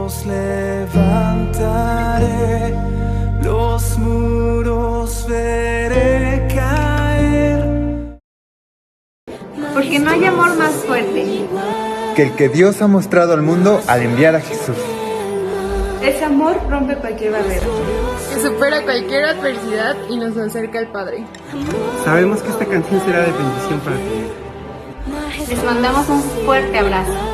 los levantaré, los muros veré caer. Porque no hay amor más fuerte que el que Dios ha mostrado al mundo al enviar a Jesús. Ese amor rompe cualquier barrera, que supera cualquier adversidad y nos acerca al Padre. Sabemos que esta canción será de bendición para ti. Les mandamos un fuerte abrazo.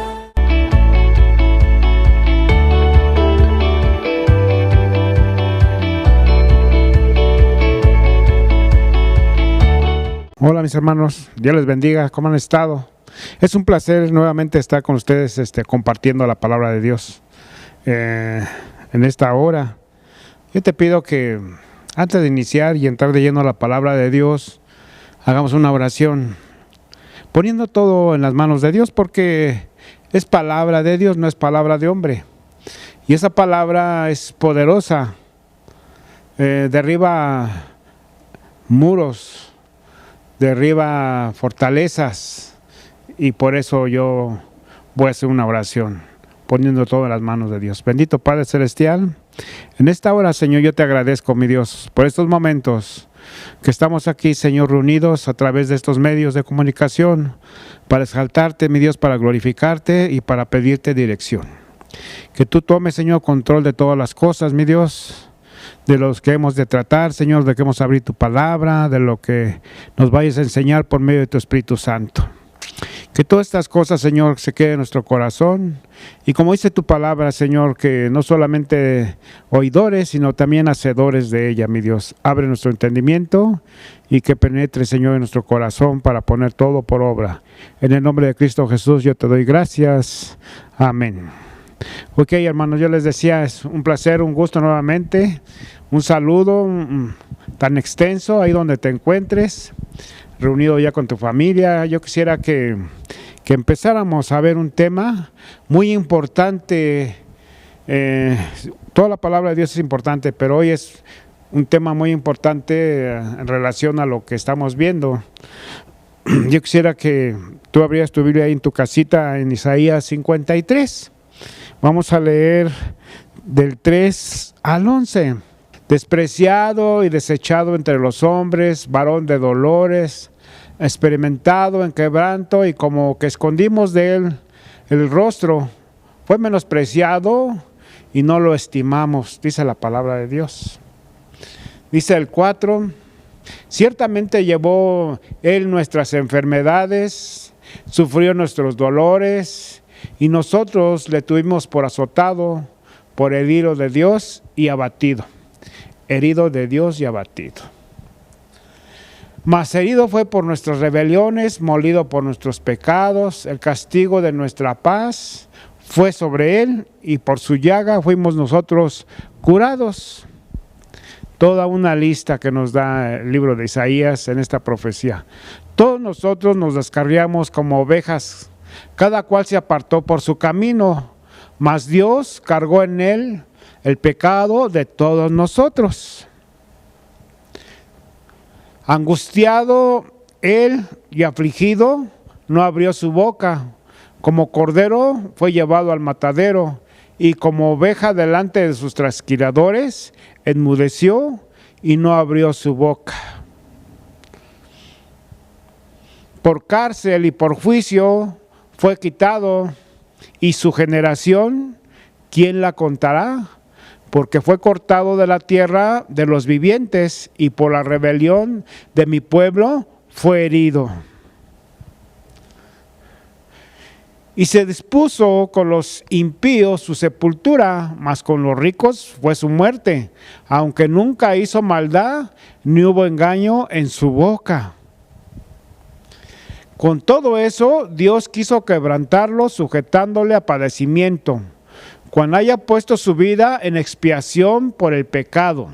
Hola mis hermanos, Dios les bendiga, ¿cómo han estado? Es un placer nuevamente estar con ustedes compartiendo la palabra de Dios en esta hora. Yo te pido que antes de iniciar y entrar de lleno a la palabra de Dios, hagamos una oración, poniendo todo en las manos de Dios, porque es palabra de Dios, no es palabra de hombre. Y esa palabra es poderosa, derriba muros, derriba fortalezas, y por eso yo voy a hacer una oración, poniendo todo en las manos de Dios. Bendito Padre Celestial, en esta hora, Señor, yo te agradezco, mi Dios, por estos momentos que estamos aquí, Señor, reunidos a través de estos medios de comunicación, para exaltarte, mi Dios, para glorificarte y para pedirte dirección. Que tú tomes, Señor, control de todas las cosas, mi Dios, de los que hemos de tratar, Señor, de que hemos de abrir tu palabra, de lo que nos vayas a enseñar por medio de tu Espíritu Santo. Que todas estas cosas, Señor, se queden en nuestro corazón, y como dice tu palabra, Señor, que no solamente oidores, sino también hacedores de ella, mi Dios. Abre nuestro entendimiento y que penetre, Señor, en nuestro corazón para poner todo por obra. En el nombre de Cristo Jesús yo te doy gracias. Amén. Ok, hermanos, yo les decía, es un placer, un gusto nuevamente, un saludo tan extenso ahí donde te encuentres, reunido ya con tu familia. Yo quisiera que empezáramos a ver un tema muy importante. Toda la palabra de Dios es importante, pero hoy es un tema muy importante en relación a lo que estamos viendo. Yo quisiera que tú abrieras tu Biblia ahí en tu casita en Isaías 53. Vamos a leer del 3 al 11. Despreciado y desechado entre los hombres, varón de dolores, experimentado en quebranto, y como que escondimos de él el rostro, fue menospreciado y no lo estimamos, dice la palabra de Dios. Dice el 4, ciertamente llevó él nuestras enfermedades, sufrió nuestros dolores, y nosotros le tuvimos por azotado, por herido de Dios y abatido. Herido de Dios y abatido. Mas herido fue por nuestras rebeliones, molido por nuestros pecados. El castigo de nuestra paz fue sobre él, y por su llaga fuimos nosotros curados. Toda una lista que nos da el libro de Isaías en esta profecía. Todos nosotros nos descarriamos como ovejas, cada cual se apartó por su camino, mas Dios cargó en él el pecado de todos nosotros. Angustiado él y afligido, no abrió su boca. Como cordero fue llevado al matadero, y como oveja delante de sus trasquiladores, enmudeció y no abrió su boca. Por cárcel y por juicio fue quitado, y su generación, ¿quién la contará? Porque fue cortado de la tierra de los vivientes, y por la rebelión de mi pueblo fue herido. Y se dispuso con los impíos su sepultura, mas con los ricos fue su muerte, aunque nunca hizo maldad, ni hubo engaño en su boca. Con todo eso, Dios quiso quebrantarlo, sujetándole a padecimiento, cuando haya puesto su vida en expiación por el pecado.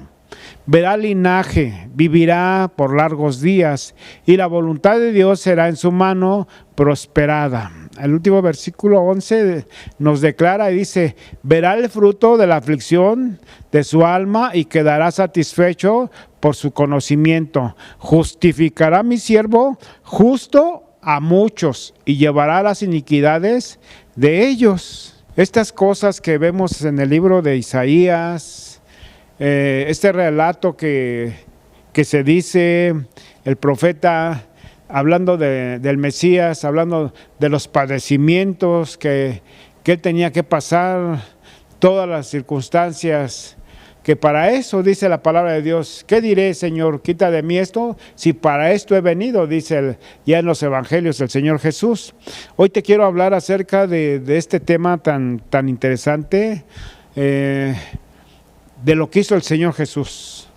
Verá linaje, vivirá por largos días, y la voluntad de Dios será en su mano prosperada. El último versículo 11 nos declara y dice, verá el fruto de la aflicción de su alma y quedará satisfecho por su conocimiento. Justificará mi siervo justo a muchos y llevará las iniquidades de ellos. Estas cosas que vemos en el libro de Isaías, este relato que se dice, el profeta hablando del Mesías, hablando de los padecimientos que él tenía que pasar, todas las circunstancias, que para eso dice la palabra de Dios. ¿Qué diré, Señor? Quita de mí esto, si para esto he venido, dice ya en los evangelios el Señor Jesús. Hoy te quiero hablar acerca de este tema tan interesante, de lo que hizo el Señor Jesús,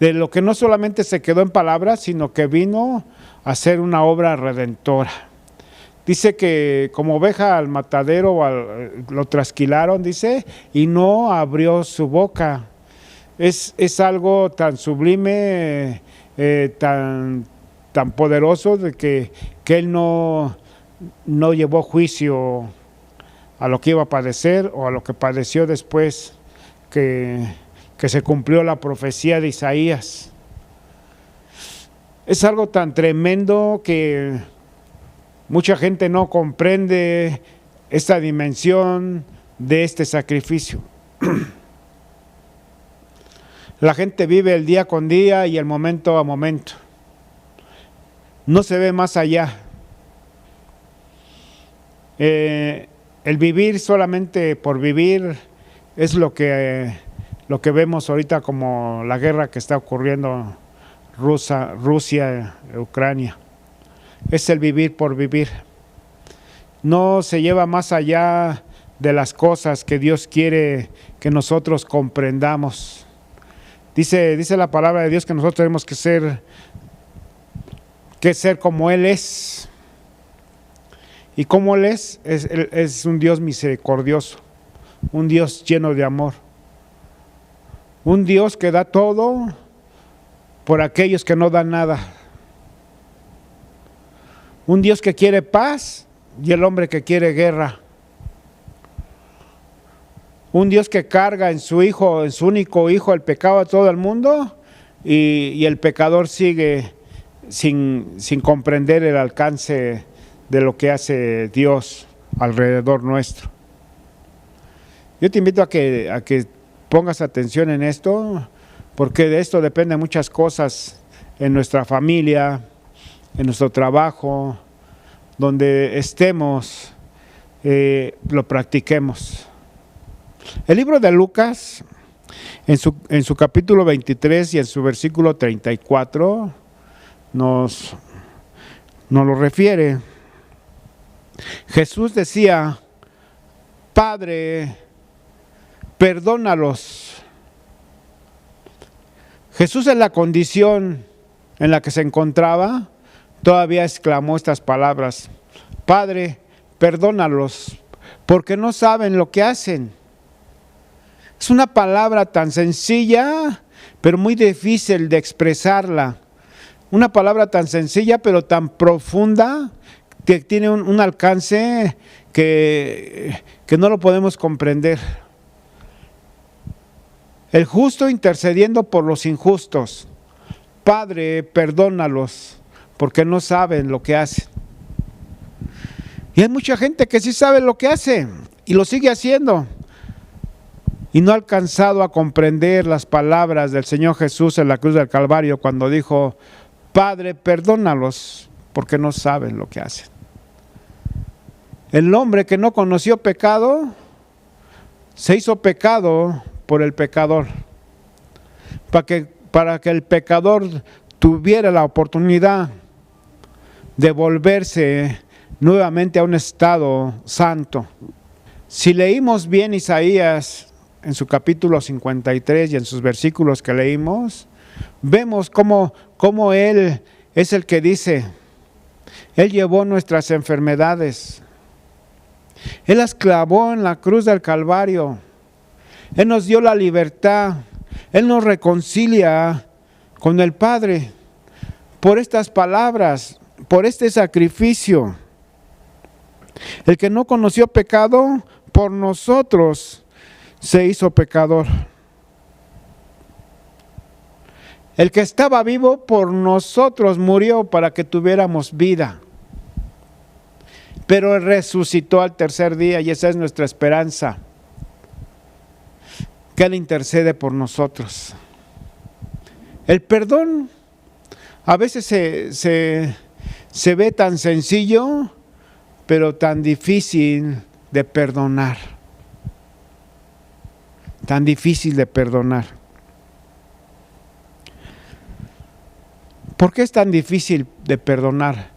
de lo que no solamente se quedó en palabras, sino que vino a hacer una obra redentora. Dice que como oveja al matadero lo trasquilaron, dice, y no abrió su boca. Es algo tan sublime, tan poderoso, de que él no llevó juicio a lo que iba a padecer o a lo que padeció después que se cumplió la profecía de Isaías. Es algo tan tremendo que mucha gente no comprende esta dimensión de este sacrificio. La gente vive el día con día y el momento a momento. No se ve más allá. El vivir solamente por vivir es lo que vemos ahorita como la guerra que está ocurriendo Rusia, Ucrania. Es el vivir por vivir. No se lleva más allá de las cosas que Dios quiere que nosotros comprendamos. Dice la palabra de Dios que nosotros tenemos que ser como Él es. Y como Él es un Dios misericordioso, un Dios lleno de amor, un Dios que da todo por aquellos que no dan nada. Un Dios que quiere paz y el hombre que quiere guerra. Un Dios que carga en su hijo, en su único hijo, el pecado a todo el mundo, y el pecador sigue sin comprender el alcance de lo que hace Dios alrededor nuestro. Yo te invito a que pongas atención en esto, porque de esto dependen muchas cosas en nuestra familia, en nuestro trabajo, donde estemos, lo practiquemos. El libro de Lucas, en su capítulo 23 y en su versículo 34, nos lo refiere. Jesús decía: Padre, perdónalos. Jesús, en la condición en la que se encontraba, todavía exclamó estas palabras: Padre, perdónalos, porque no saben lo que hacen. Es una palabra tan sencilla, pero muy difícil de expresarla. Una palabra tan sencilla, pero tan profunda, que tiene un alcance que no lo podemos comprender. El justo intercediendo por los injustos. Padre, perdónalos, porque no saben lo que hacen. Y hay mucha gente que sí sabe lo que hace y lo sigue haciendo, y no ha alcanzado a comprender las palabras del Señor Jesús en la cruz del Calvario cuando dijo: Padre, perdónalos, porque no saben lo que hacen. El hombre que no conoció pecado se hizo pecado por el pecador, para que el pecador tuviera la oportunidad de volverse nuevamente a un estado santo. Si leímos bien Isaías en su capítulo 53 y en sus versículos que leímos, vemos cómo Él es el que dice: Él llevó nuestras enfermedades, Él las clavó en la cruz del Calvario, Él nos dio la libertad, Él nos reconcilia con el Padre por estas palabras, por este sacrificio. El que no conoció pecado, por nosotros se hizo pecador. El que estaba vivo, por nosotros murió para que tuviéramos vida. pero resucitó al tercer día y esa es nuestra esperanza, que Él intercede por nosotros. El perdón a veces se ve tan sencillo, pero tan difícil de perdonar. Tan difícil de perdonar. ¿Por qué es tan difícil de perdonar?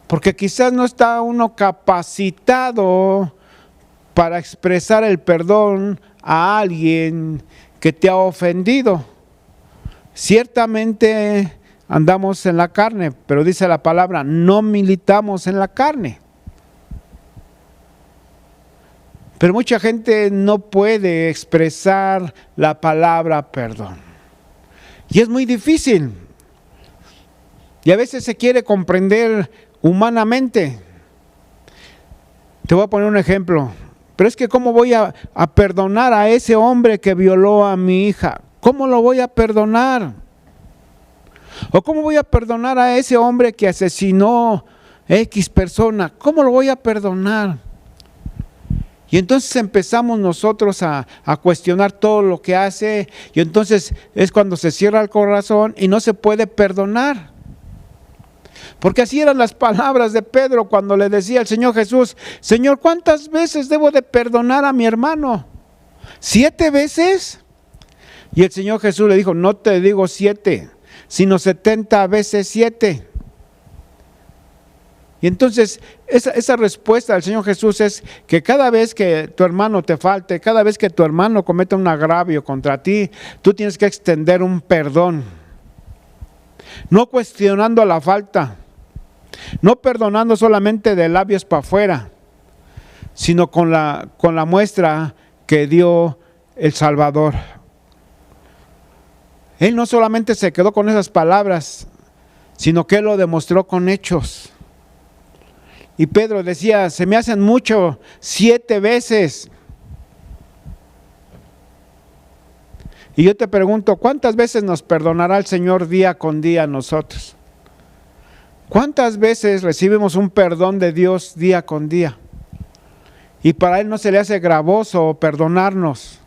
Porque quizás no está uno capacitado para expresar el perdón a alguien que te ha ofendido. Ciertamente andamos en la carne, pero dice la palabra, no militamos en la carne. Pero mucha gente no puede expresar la palabra perdón. Y es muy difícil. Y a veces se quiere comprender humanamente. Te voy a poner un ejemplo. Pero es que ¿cómo voy a perdonar a ese hombre que violó a mi hija? ¿Cómo lo voy a perdonar? ¿O cómo voy a perdonar a ese hombre que asesinó X persona? ¿Cómo lo voy a perdonar? Y entonces empezamos nosotros a cuestionar todo lo que hace, y entonces es cuando se cierra el corazón y no se puede perdonar. Porque así eran las palabras de Pedro cuando le decía al Señor Jesús, Señor, ¿cuántas veces debo de perdonar a mi hermano? ¿7 veces? Y el Señor Jesús le dijo, no te digo 7, sino 70 veces 7. Y entonces esa respuesta del Señor Jesús es que cada vez que tu hermano te falte, cada vez que tu hermano cometa un agravio contra ti, tú tienes que extender un perdón. No cuestionando la falta, no perdonando solamente de labios para afuera, sino con la muestra que dio el Salvador. Él no solamente se quedó con esas palabras, sino que Él lo demostró con hechos. Y Pedro decía, se me hacen mucho, 7 veces. Y yo te pregunto, ¿cuántas veces nos perdonará el Señor día con día a nosotros? ¿Cuántas veces recibimos un perdón de Dios día con día? Y para Él no se le hace gravoso perdonarnos,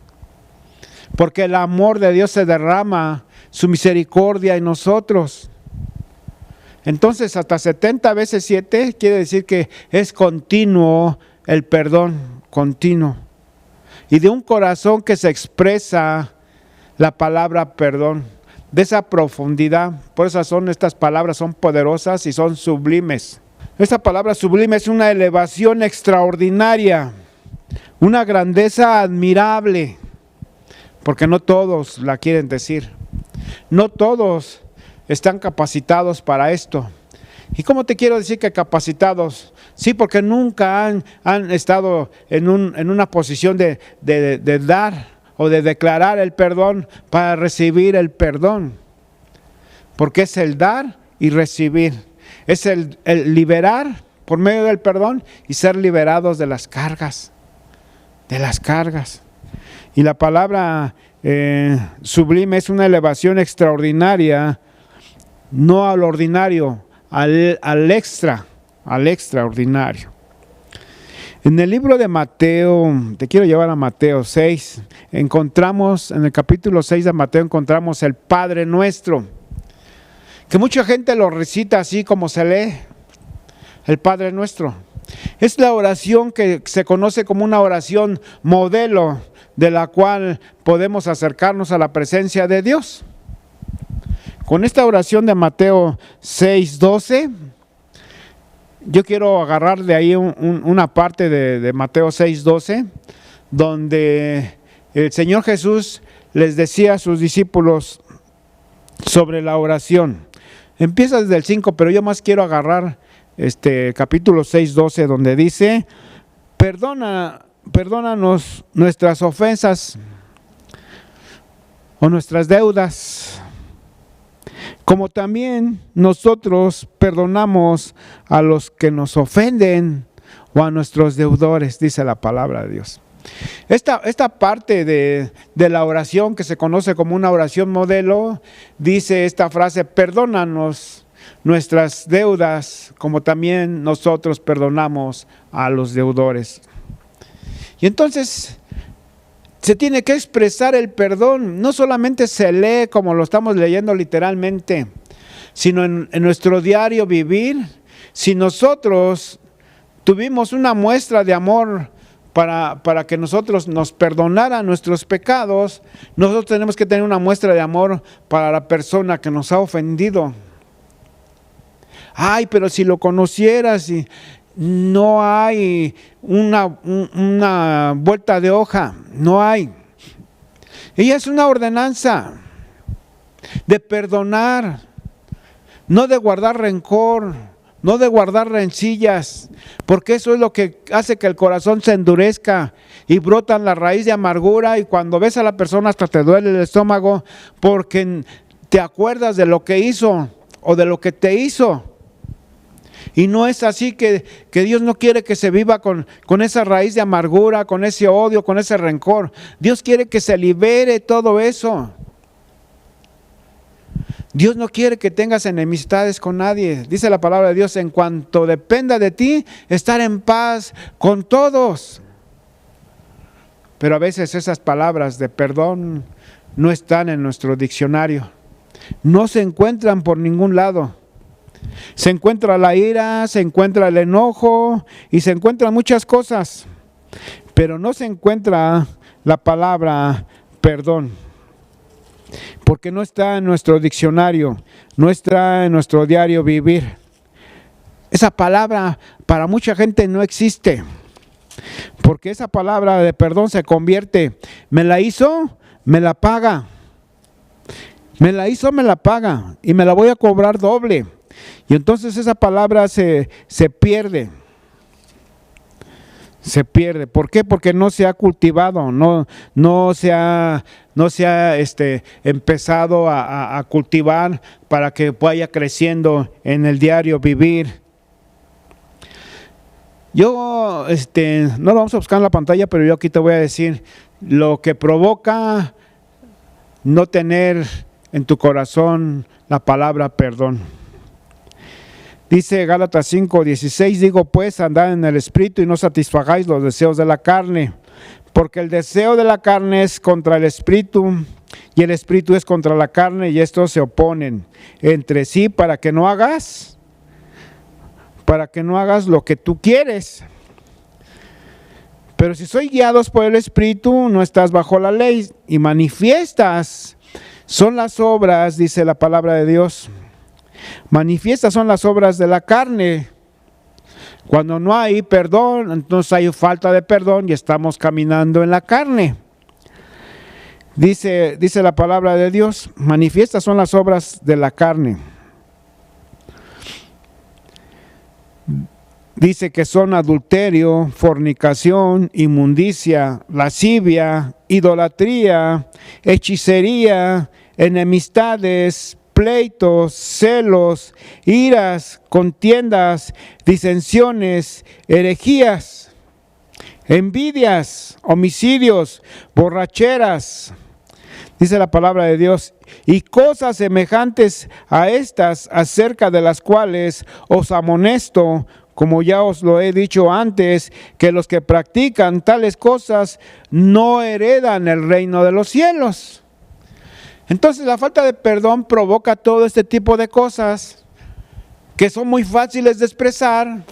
porque el amor de Dios se derrama, su misericordia en nosotros. Entonces hasta 70 veces 7 quiere decir que es continuo el perdón, continuo. Y de un corazón que se expresa la palabra perdón, de esa profundidad. Por eso estas palabras son poderosas y son sublimes. Esta palabra sublime es una elevación extraordinaria, una grandeza admirable, porque no todos la quieren decir. No todos están capacitados para esto. ¿Y cómo te quiero decir que capacitados? Sí, porque nunca han estado en una posición de dar o de declarar el perdón para recibir el perdón. Porque es el dar y recibir. Es el liberar por medio del perdón y ser liberados de las cargas. De las cargas. Y la palabra sublime es una elevación extraordinaria, no al ordinario, al extraordinario. En el libro de Mateo, te quiero llevar a Mateo 6, en el capítulo 6 de Mateo encontramos el Padre Nuestro, que mucha gente lo recita así como se lee, el Padre Nuestro. Es la oración que se conoce como una oración modelo, de la cual podemos acercarnos a la presencia de Dios. Con esta oración de Mateo 6:12, yo quiero agarrar de ahí una parte de Mateo 6:12, donde el Señor Jesús les decía a sus discípulos sobre la oración. Empieza desde el 5, pero yo más quiero agarrar capítulo 6:12, donde dice, perdónanos nuestras ofensas o nuestras deudas, como también nosotros perdonamos a los que nos ofenden o a nuestros deudores, dice la palabra de Dios. Esta parte de la oración que se conoce como una oración modelo, dice esta frase, perdónanos, nuestras deudas, como también nosotros perdonamos a los deudores. Y entonces se tiene que expresar el perdón, no solamente se lee como lo estamos leyendo literalmente, sino en nuestro diario vivir. Si nosotros tuvimos una muestra de amor para que nosotros nos perdonaran nuestros pecados, nosotros tenemos que tener una muestra de amor para la persona que nos ha ofendido. Ay, pero si lo conocieras, y no hay una vuelta de hoja, no hay. Ella es una ordenanza de perdonar, no de guardar rencor, no de guardar rencillas, porque eso es lo que hace que el corazón se endurezca y brotan la raíz de amargura, y cuando ves a la persona hasta te duele el estómago porque te acuerdas de lo que hizo o de lo que te hizo. Y no es así, que Dios no quiere que se viva con esa raíz de amargura, con ese odio, con ese rencor. Dios quiere que se libere todo eso. Dios no quiere que tengas enemistades con nadie. Dice la palabra de Dios: en cuanto dependa de ti, estar en paz con todos. Pero a veces esas palabras de perdón no están en nuestro diccionario. No se encuentran por ningún lado. Se encuentra la ira, se encuentra el enojo y se encuentran muchas cosas, pero no se encuentra la palabra perdón, porque no está en nuestro diccionario, no está en nuestro diario vivir. Esa palabra para mucha gente no existe, porque esa palabra de perdón se convierte: me la hizo, me la paga. Me la hizo, me la paga, y me la voy a cobrar doble. Y entonces esa palabra se pierde. Se pierde. ¿Por qué? Porque no se ha cultivado, no se ha empezado a cultivar para que vaya creciendo en el diario vivir. Yo, no lo vamos a buscar en la pantalla, pero yo aquí te voy a decir lo que provoca no tener en tu corazón la palabra perdón. Dice Gálatas 5:16: digo pues, andad en el Espíritu y no satisfagáis los deseos de la carne, porque el deseo de la carne es contra el Espíritu y el Espíritu es contra la carne, y estos se oponen entre sí para que no hagas lo que tú quieres. Pero si sois guiados por el Espíritu, no estás bajo la ley. Y manifiestas son las obras, dice la palabra de Dios. Manifiestas son las obras de la carne. Cuando no hay perdón, entonces hay falta de perdón y estamos caminando en la carne. Dice la palabra de Dios: manifiestas son las obras de la carne. Dice que son adulterio, fornicación, inmundicia, lascivia, idolatría, hechicería, enemistades, pleitos, celos, iras, contiendas, disensiones, herejías, envidias, homicidios, borracheras. Dice la palabra de Dios: y cosas semejantes a estas, acerca de las cuales os amonesto, como ya os lo he dicho antes, que los que practican tales cosas no heredan el reino de los cielos. Entonces la falta de perdón provoca todo este tipo de cosas que son muy fáciles de expresar,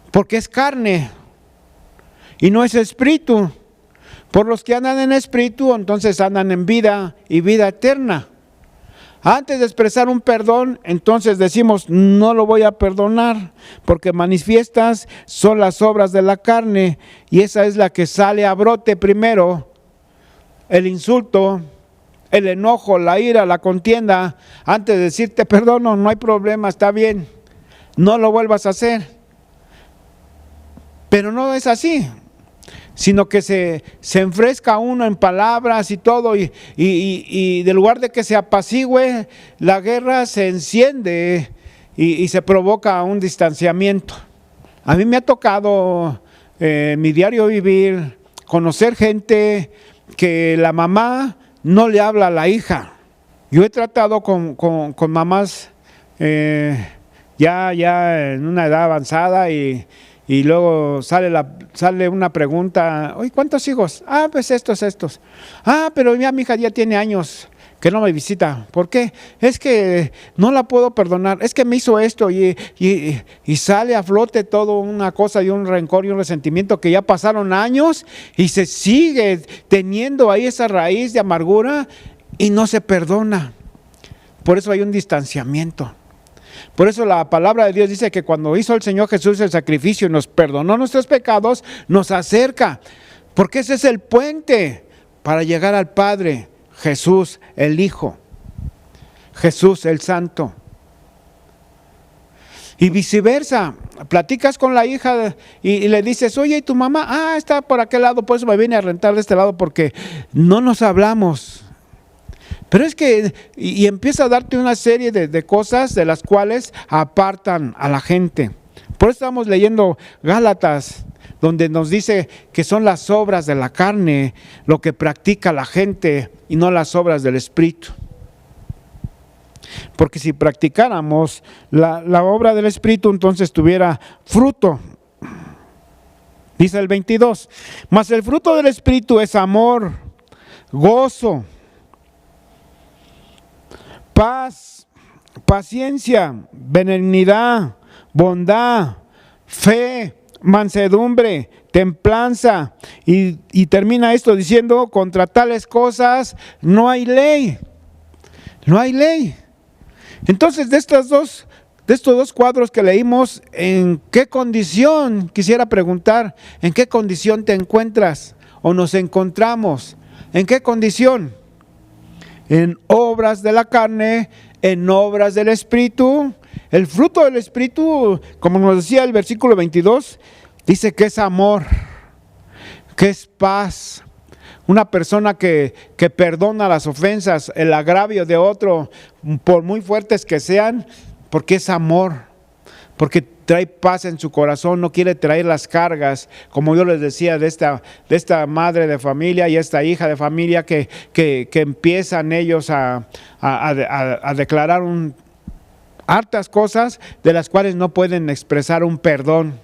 porque es carne y no es espíritu. Por los que andan en espíritu, entonces andan en vida y vida eterna. Antes de expresar un perdón, entonces decimos: no lo voy a perdonar, porque manifiestas son las obras de la carne, y esa es la que sale a brote primero: el insulto, el enojo, la ira, la contienda. Antes de decirte perdono, no hay problema, está bien, no lo vuelvas a hacer. Pero no es así, sino que se enfresca uno en palabras y todo, y de lugar de que se apacigüe, la guerra se enciende y se provoca un distanciamiento. A mí me ha tocado en mi diario vivir conocer gente que la mamá no le habla a la hija. Yo he tratado con mamás ya en una edad avanzada y luego sale una pregunta, oye, ¿cuántos hijos? Pues estos. Pero ya mi hija ya tiene años que no me visita. ¿Por qué? Es que no la puedo perdonar, es que me hizo esto y sale a flote todo una cosa y un rencor y un resentimiento que ya pasaron años y se sigue teniendo ahí esa raíz de amargura y no se perdona. Por eso hay un distanciamiento. Por eso la palabra de Dios dice que cuando hizo el Señor Jesús el sacrificio y nos perdonó nuestros pecados, nos acerca, porque ese es el puente para llegar al Padre. Jesús el Hijo, Jesús el Santo. Y viceversa, platicas con la hija y le dices, oye, ¿y tu mamá? Está por aquel lado, por eso me vine a rentar de este lado, porque no nos hablamos. Pero es que, y empieza a darte una serie de cosas de las cuales apartan a la gente. Por eso estamos leyendo Gálatas, donde nos dice que son las obras de la carne lo que practica la gente y no las obras del Espíritu. Porque si practicáramos la obra del Espíritu, entonces tuviera fruto. Dice el 22, mas el fruto del Espíritu es amor, gozo, paz, paciencia, benignidad, bondad, fe, mansedumbre, templanza, y termina esto diciendo, contra tales cosas no hay ley. No hay ley. Entonces, de estos dos cuadros que leímos, ¿en qué condición? Quisiera preguntar, ¿en qué condición te encuentras o nos encontramos? ¿En qué condición? En obras de la carne, en obras del Espíritu. El fruto del Espíritu, como nos decía el versículo 22, dice que es amor, que es paz. Una persona que perdona las ofensas, el agravio de otro, por muy fuertes que sean, porque es amor, porque trae paz en su corazón, no quiere traer las cargas, como yo les decía, de esta madre de familia y esta hija de familia que empiezan ellos a declarar hartas cosas de las cuales no pueden expresar un perdón,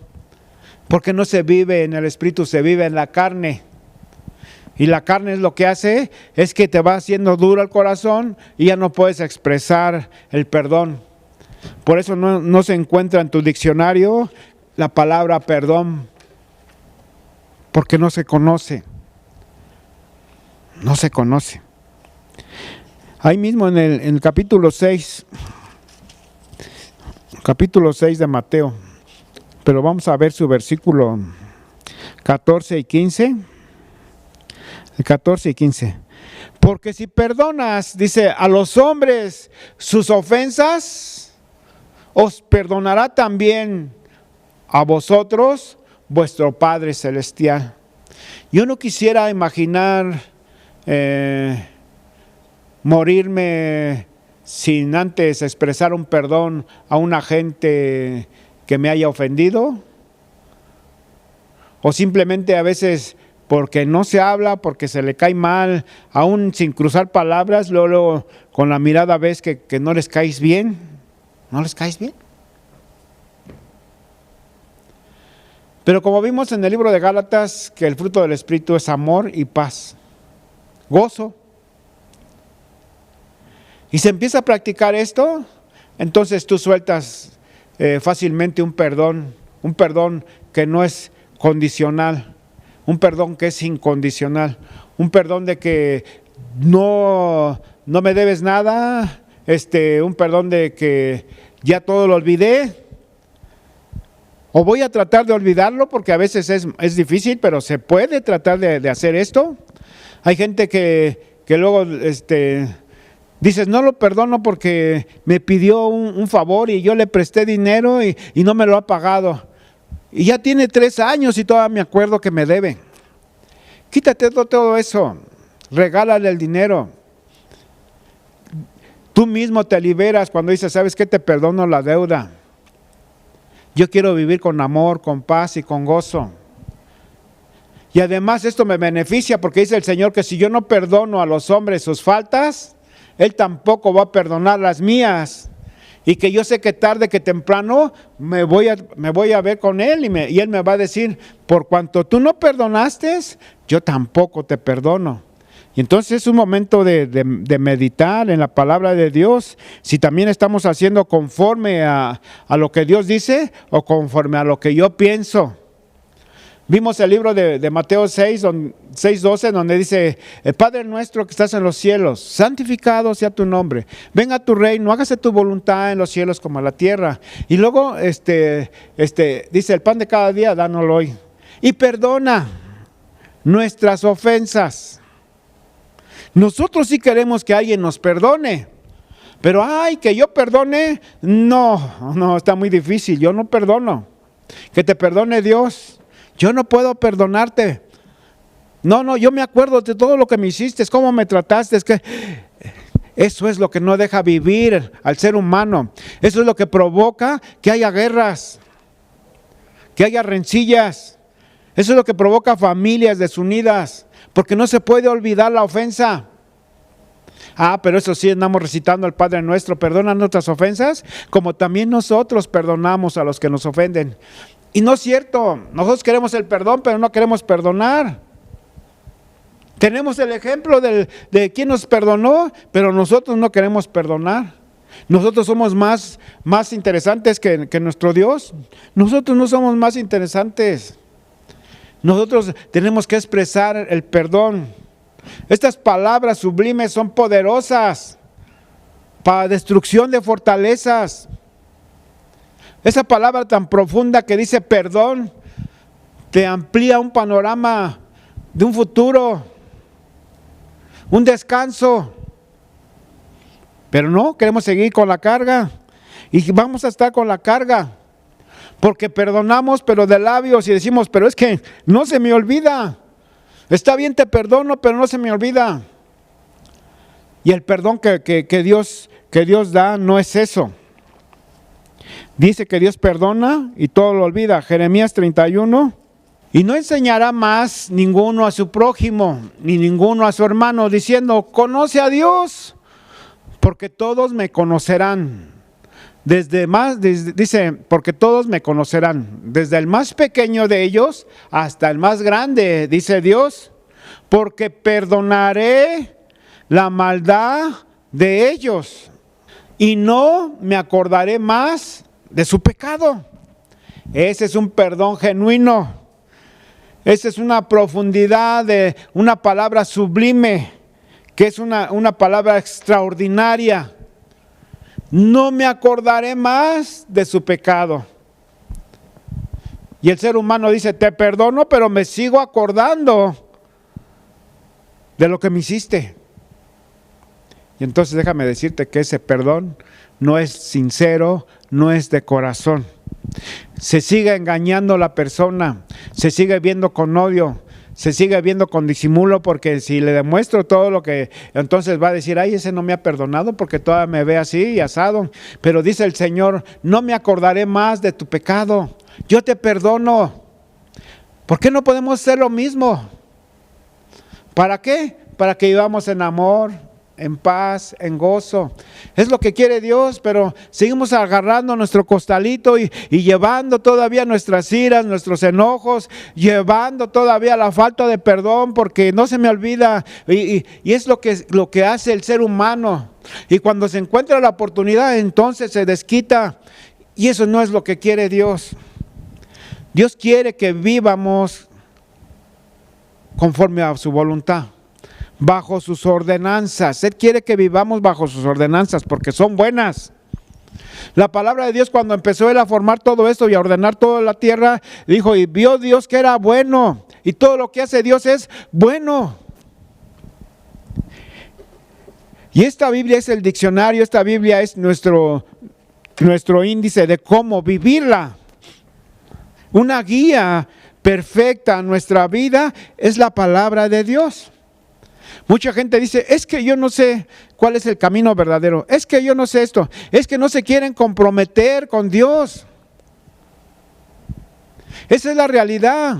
porque no se vive en el Espíritu, se vive en la carne. Y la carne es lo que hace, es que te va haciendo duro el corazón y ya no puedes expresar el perdón. Por eso no se encuentra en tu diccionario la palabra perdón, porque no se conoce. No se conoce. Ahí mismo en el capítulo 6 de Mateo, pero vamos a ver su versículo 14 y 15. El 14 y 15. Porque si perdonas, dice, a los hombres sus ofensas, os perdonará también a vosotros vuestro Padre Celestial. Yo no quisiera imaginar morirme sin antes expresar un perdón a una gente que me haya ofendido, o simplemente a veces porque no se habla, porque se le cae mal, aún sin cruzar palabras, luego con la mirada ves que no les caes bien. ¿No les caes bien? Pero como vimos en el libro de Gálatas, que el fruto del Espíritu es amor y paz, gozo. Y se empieza a practicar esto, entonces tú sueltas fácilmente un perdón que no es condicional. Un perdón que es incondicional, un perdón de que no me debes nada, un perdón de que ya todo lo olvidé, o voy a tratar de olvidarlo porque a veces es difícil, pero se puede tratar de hacer esto. Hay gente que luego dices, no lo perdono porque me pidió un favor y yo le presté dinero y no me lo ha pagado. Y ya tiene 3 años y todavía me acuerdo que me debe. Quítate todo eso, regálale el dinero. Tú mismo te liberas cuando dices, ¿sabes qué? Te perdono la deuda. Yo quiero vivir con amor, con paz y con gozo. Y además esto me beneficia porque dice el Señor que si yo no perdono a los hombres sus faltas, Él tampoco va a perdonar las mías. y que yo sé que tarde que temprano me voy a ver con Él y Él me va a decir, por cuanto tú no perdonaste, yo tampoco te perdono. Y entonces es un momento de meditar en la palabra de Dios, si también estamos haciendo conforme a lo que Dios dice o conforme a lo que yo pienso. Vimos el libro de Mateo 6:12, donde dice, el Padre nuestro que estás en los cielos, santificado sea tu nombre, venga tu reino, hágase tu voluntad en los cielos como en la tierra. Y luego dice, el pan de cada día, dánoslo hoy. Y perdona nuestras ofensas. Nosotros sí queremos que alguien nos perdone, pero que yo perdone, no, está muy difícil, yo no perdono. Que te perdone Dios, yo no puedo perdonarte. No, yo me acuerdo de todo lo que me hiciste, cómo me trataste, es que eso es lo que no deja vivir al ser humano. Eso es lo que provoca que haya guerras, que haya rencillas. Eso es lo que provoca familias desunidas, porque no se puede olvidar la ofensa. Pero eso sí, andamos recitando al Padre Nuestro, perdona nuestras ofensas, como también nosotros perdonamos a los que nos ofenden. Y no es cierto, nosotros queremos el perdón, pero no queremos perdonar. Tenemos el ejemplo de quien nos perdonó, pero nosotros no queremos perdonar. Nosotros somos más interesantes que nuestro Dios. Nosotros no somos más interesantes. Nosotros tenemos que expresar el perdón. Estas palabras sublimes son poderosas para destrucción de fortalezas. Esa palabra tan profunda que dice perdón te amplía un panorama de un futuro, un descanso. Pero no, queremos seguir con la carga y vamos a estar con la carga. Porque perdonamos, pero de labios, y decimos, pero es que no se me olvida. Está bien, te perdono, pero no se me olvida. Y el perdón que Dios da no es eso. Dice que Dios perdona y todo lo olvida. Jeremías 31. Y no enseñará más ninguno a su prójimo, ni ninguno a su hermano, diciendo, conoce a Dios, porque todos me conocerán. Dice, porque todos me conocerán, desde el más pequeño de ellos hasta el más grande, dice Dios, porque perdonaré la maldad de ellos y no me acordaré más de su pecado. Ese es un perdón genuino. Esa es una profundidad de una palabra sublime, que es una palabra extraordinaria. No me acordaré más de su pecado. Y el ser humano dice, te perdono, pero me sigo acordando de lo que me hiciste. Y entonces déjame decirte que ese perdón no es sincero, no es de corazón. Se sigue engañando a la persona, se sigue viendo con odio, se sigue viendo con disimulo, porque si le demuestro todo lo que, entonces va a decir, ese no me ha perdonado porque todavía me ve así y asado. Pero dice el Señor, no me acordaré más de tu pecado, yo te perdono. ¿Por qué no podemos hacer lo mismo? ¿Para qué? Para que vivamos en amor, en paz, en gozo. Es lo que quiere Dios, pero seguimos agarrando nuestro costalito y llevando todavía nuestras iras, nuestros enojos, llevando todavía la falta de perdón, porque no se me olvida. Y es lo que hace el ser humano. Y cuando se encuentra la oportunidad, entonces se desquita. Y eso no es lo que quiere Dios. Dios quiere que vivamos conforme a su voluntad, bajo sus ordenanzas. Él quiere que vivamos bajo sus ordenanzas porque son buenas. La palabra de Dios, cuando empezó Él a formar todo esto y a ordenar toda la tierra, dijo, y vio Dios que era bueno, y todo lo que hace Dios es bueno. Y esta Biblia es el diccionario, esta Biblia es nuestro índice de cómo vivirla. Una guía perfecta a nuestra vida es la palabra de Dios. Mucha gente dice, es que yo no sé cuál es el camino verdadero, es que yo no sé esto, es que no se quieren comprometer con Dios. Esa es la realidad.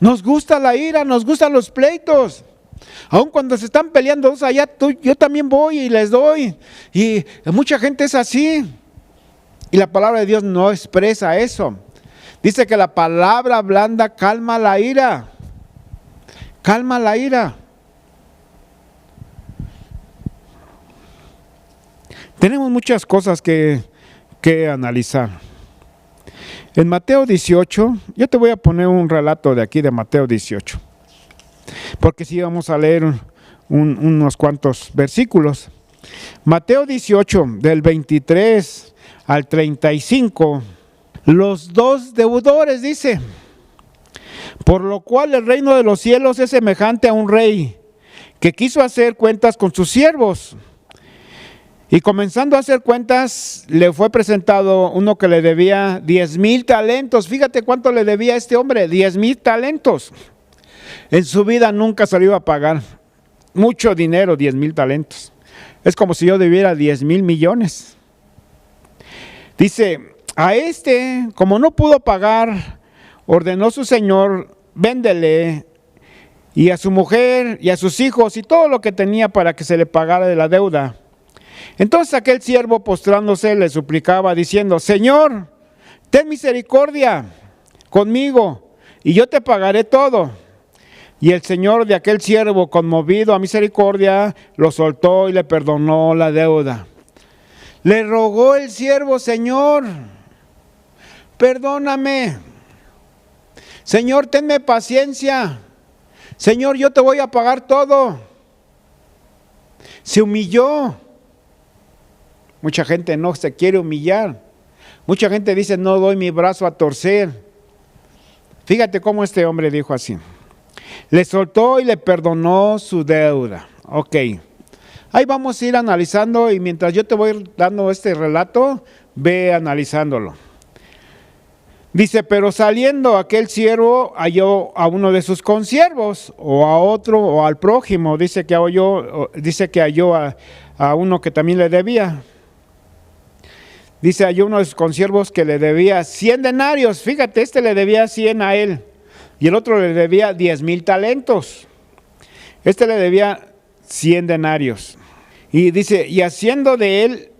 Nos gusta la ira, nos gustan los pleitos. Aun cuando se están peleando dos allá, yo también voy y les doy. Y mucha gente es así. Y la palabra de Dios no expresa eso. Dice que la palabra blanda calma la ira. Calma la ira. Tenemos muchas cosas que analizar. En Mateo 18, yo te voy a poner un relato de aquí de Mateo 18. Porque sí vamos a leer unos cuantos versículos. Mateo 18, del 23 al 35. Los dos deudores, dice. Por lo cual el reino de los cielos es semejante a un rey que quiso hacer cuentas con sus siervos. Y comenzando a hacer cuentas, le fue presentado uno que le debía 10,000 talentos. Fíjate cuánto le debía a este hombre, 10,000 talentos. En su vida nunca se lo iba a pagar. Mucho dinero, 10,000 talentos. Es como si yo debiera 10,000 millones. Dice, a este, como no pudo pagar, ordenó su señor, véndele, y a su mujer, y a sus hijos, y todo lo que tenía para que se le pagara de la deuda. Entonces aquel siervo, postrándose, le suplicaba, diciendo, Señor, ten misericordia conmigo, y yo te pagaré todo. Y el señor de aquel siervo, conmovido a misericordia, lo soltó y le perdonó la deuda. Le rogó el siervo, Señor, perdóname. Señor, tenme paciencia. Señor, yo te voy a pagar todo. Se humilló. Mucha gente no se quiere humillar. Mucha gente dice, no doy mi brazo a torcer. Fíjate cómo este hombre dijo así. Le soltó y le perdonó su deuda. Ok. Ahí vamos a ir analizando y mientras yo te voy dando este relato, ve analizándolo. Dice, pero saliendo aquel siervo halló a uno de sus consiervos, o a otro, o al prójimo. Dice que halló a uno que también le debía. Dice, halló uno de sus consiervos que le debía 100 denarios. Fíjate, este le debía 100 a él. Y el otro le debía 10,000 talentos. Este le debía 100 denarios. Y dice, y haciendo de él,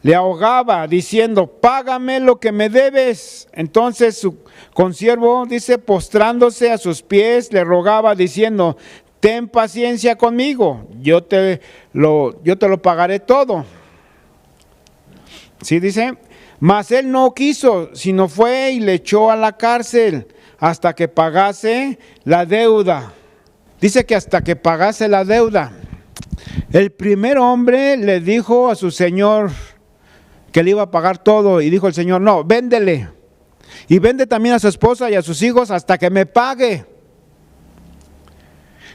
le ahogaba, diciendo, págame lo que me debes. Entonces su consiervo, dice, postrándose a sus pies, le rogaba, diciendo, ten paciencia conmigo, yo te lo pagaré todo. ¿Sí dice? Mas él no quiso, sino fue y le echó a la cárcel hasta que pagase la deuda. Dice que hasta que pagase la deuda. El primer hombre le dijo a su señor que le iba a pagar todo, y dijo el señor, no, véndele, y vende también a su esposa y a sus hijos hasta que me pague.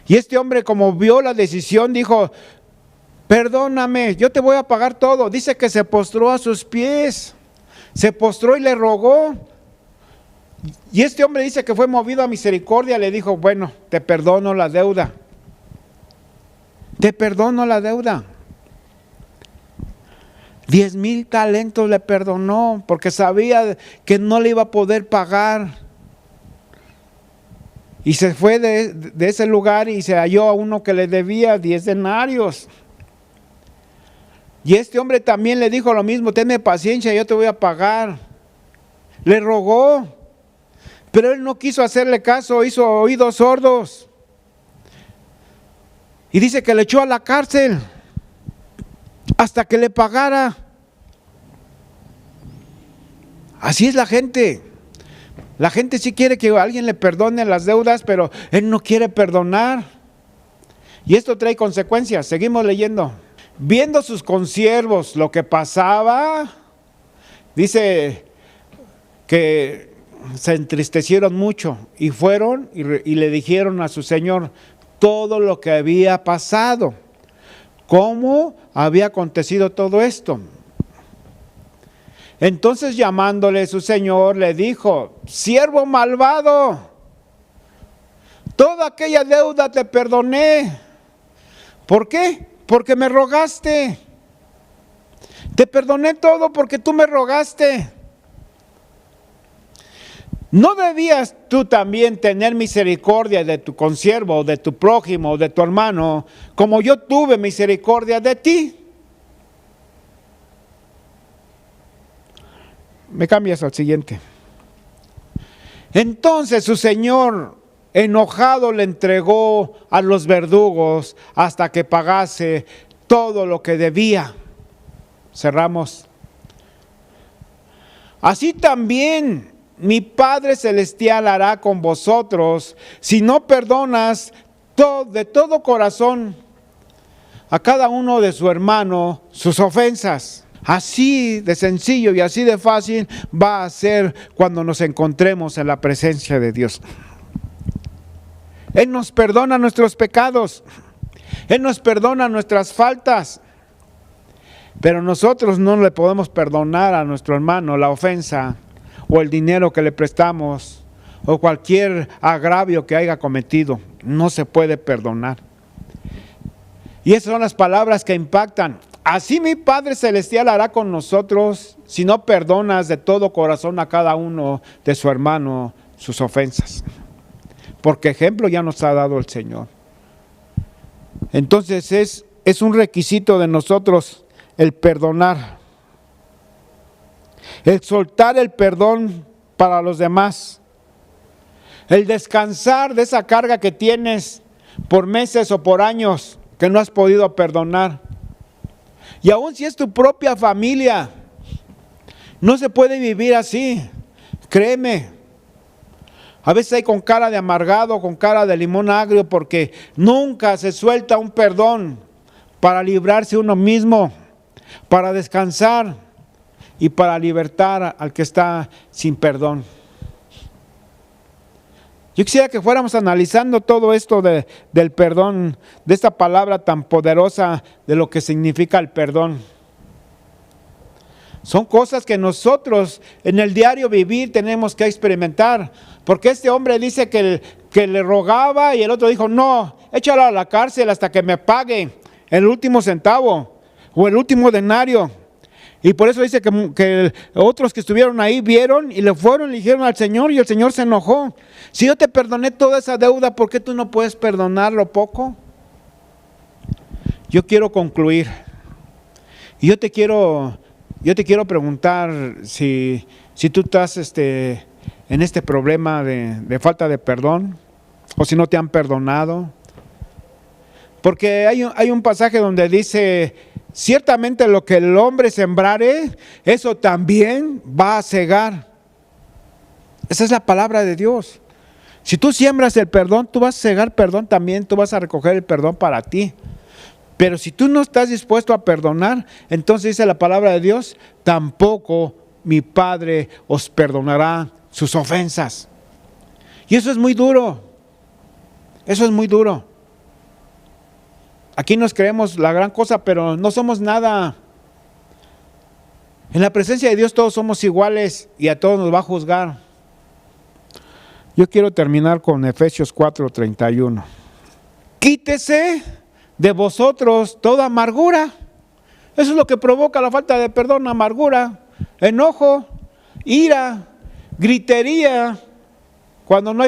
Y este hombre, como vio la decisión, dijo, perdóname, yo te voy a pagar todo. Dice que se postró a sus pies, se postró y le rogó. Y este hombre dice que fue movido a misericordia, le dijo, bueno, te perdono la deuda. Te perdono la deuda. 10,000 talentos le perdonó porque sabía que no le iba a poder pagar. Y se fue de ese lugar y se halló a uno que le debía 10 denarios. Y este hombre también le dijo lo mismo, tenme paciencia, yo te voy a pagar. Le rogó, pero él no quiso hacerle caso, hizo oídos sordos. Y dice que le echó a la cárcel hasta que le pagara. Así es la gente. La gente sí quiere que alguien le perdone las deudas, pero él no quiere perdonar. Y esto trae consecuencias. Seguimos leyendo. Viendo sus consiervos lo que pasaba, dice que se entristecieron mucho y fueron y le dijeron a su señor todo lo que había pasado. ¿Cómo había acontecido todo esto? Entonces llamándole su señor le dijo, siervo malvado, toda aquella deuda te perdoné. ¿Por qué? Porque me rogaste. Te perdoné todo porque tú me rogaste. ¿No debías tú también tener misericordia de tu consiervo, de tu prójimo, de tu hermano, como yo tuve misericordia de ti? Me cambias al siguiente. Entonces su señor, enojado, le entregó a los verdugos hasta que pagase todo lo que debía. Cerramos. Así también mi Padre Celestial hará con vosotros si no perdonas de todo corazón a cada uno de su hermano sus ofensas. Así de sencillo y así de fácil va a ser cuando nos encontremos en la presencia de Dios. Él nos perdona nuestros pecados, Él nos perdona nuestras faltas, pero nosotros no le podemos perdonar a nuestro hermano la ofensa o el dinero que le prestamos o cualquier agravio que haya cometido. No se puede perdonar. Y esas son las palabras que impactan. Así mi Padre Celestial hará con nosotros si no perdonas de todo corazón a cada uno de su hermano sus ofensas. Porque ejemplo ya nos ha dado el Señor. Entonces es un requisito de nosotros el perdonar. El soltar el perdón para los demás. El descansar de esa carga que tienes por meses o por años que no has podido perdonar. Y aun si es tu propia familia, no se puede vivir así, créeme. A veces hay con cara de amargado, con cara de limón agrio, porque nunca se suelta un perdón para librarse uno mismo, para descansar y para libertar al que está sin perdón. Yo quisiera que fuéramos analizando todo esto del perdón, de esta palabra tan poderosa de lo que significa el perdón. Son cosas que nosotros en el diario vivir tenemos que experimentar. Porque este hombre dice que le rogaba y el otro dijo, no, échalo a la cárcel hasta que me pague el último centavo o el último denario. Y por eso dice que otros que estuvieron ahí vieron y le fueron y le dijeron al Señor y el Señor se enojó. Si yo te perdoné toda esa deuda, ¿por qué tú no puedes perdonar lo poco? Yo quiero concluir. Y yo te quiero preguntar si tú estás en este problema de falta de perdón o si no te han perdonado. Porque hay un pasaje donde dice, ciertamente lo que el hombre sembrare, eso también va a segar. Esa es la palabra de Dios. Si tú siembras el perdón, tú vas a segar perdón también, tú vas a recoger el perdón para ti. Pero si tú no estás dispuesto a perdonar, entonces dice la palabra de Dios, tampoco mi Padre os perdonará sus ofensas. Y eso es muy duro. Eso es muy duro. Aquí nos creemos la gran cosa, pero no somos nada. En la presencia de Dios todos somos iguales y a todos nos va a juzgar. Yo quiero terminar con Efesios 4:31. Quítese de vosotros toda amargura. Eso es lo que provoca la falta de perdón, amargura, enojo, ira, gritería. Cuando no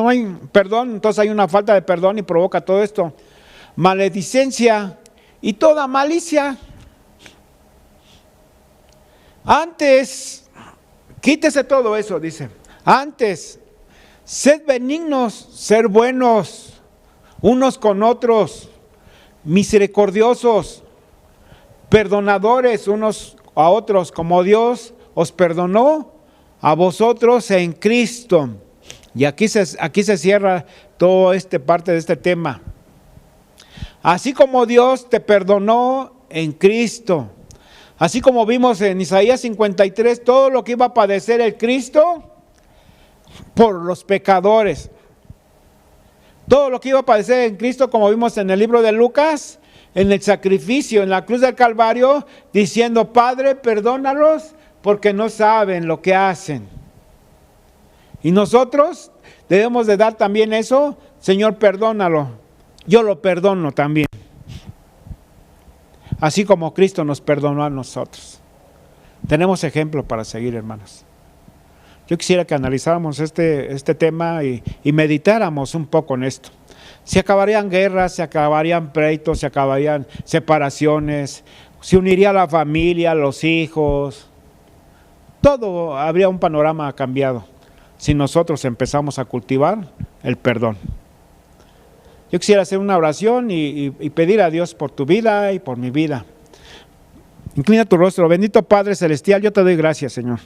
hay perdón, entonces hay una falta de perdón y provoca todo esto. Maledicencia y toda malicia. Antes, quítese todo eso, dice. Antes, sed benignos, ser buenos unos con otros, misericordiosos, perdonadores unos a otros, como Dios os perdonó a vosotros en Cristo. Y aquí se cierra toda parte de este tema. Así como Dios te perdonó en Cristo, así como vimos en Isaías 53, todo lo que iba a padecer el Cristo por los pecadores. Todo lo que iba a padecer en Cristo, como vimos en el libro de Lucas, en el sacrificio, en la cruz del Calvario, diciendo, Padre, perdónalos porque no saben lo que hacen. Y nosotros debemos de dar también eso, Señor, perdónalo. Yo lo perdono también. Así como Cristo nos perdonó a nosotros. Tenemos ejemplo para seguir, hermanos. Yo quisiera que analizáramos este tema y meditáramos un poco en esto. Se acabarían guerras, se acabarían pleitos, se acabarían separaciones, se uniría la familia, los hijos. Todo habría un panorama cambiado si nosotros empezamos a cultivar el perdón. Yo quisiera hacer una oración y pedir a Dios por tu vida y por mi vida. Inclina tu rostro. Bendito Padre Celestial, yo te doy gracias, Señor.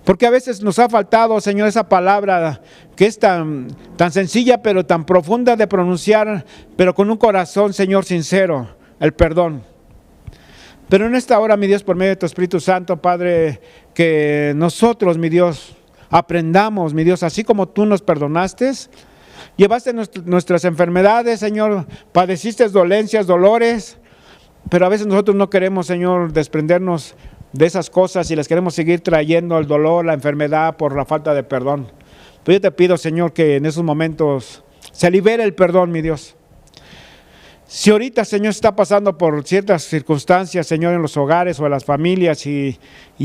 Porque a veces nos ha faltado, Señor, esa palabra que es tan sencilla pero tan profunda de pronunciar, pero con un corazón, Señor, sincero, el perdón. Pero en esta hora, mi Dios, por medio de tu Espíritu Santo, Padre, que nosotros, mi Dios, aprendamos, mi Dios, así como tú nos perdonaste, llevaste nuestras enfermedades, Señor, padeciste dolencias, dolores, pero a veces nosotros no queremos, Señor, desprendernos de esas cosas y les queremos seguir trayendo el dolor, la enfermedad por la falta de perdón. Pero yo te pido, Señor, que en esos momentos se libere el perdón, mi Dios. Si ahorita, Señor, está pasando por ciertas circunstancias, Señor, en los hogares o en las familias y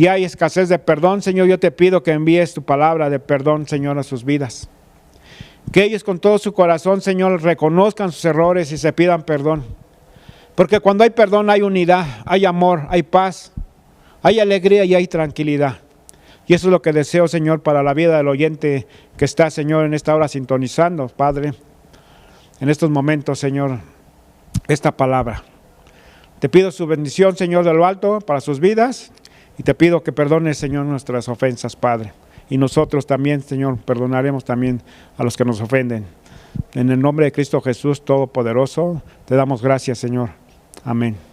hay escasez de perdón, Señor, yo te pido que envíes tu palabra de perdón, Señor, a sus vidas. Que ellos con todo su corazón, Señor, reconozcan sus errores y se pidan perdón. Porque cuando hay perdón hay unidad, hay amor, hay paz, hay alegría y hay tranquilidad. Y eso es lo que deseo, Señor, para la vida del oyente que está, Señor, en esta hora sintonizando, Padre. En estos momentos, Señor, esta palabra. Te pido su bendición, Señor, de lo alto para sus vidas. Y te pido que perdones, Señor, nuestras ofensas, Padre. Y nosotros también, Señor, perdonaremos también a los que nos ofenden. En el nombre de Cristo Jesús Todopoderoso, te damos gracias, Señor. Amén.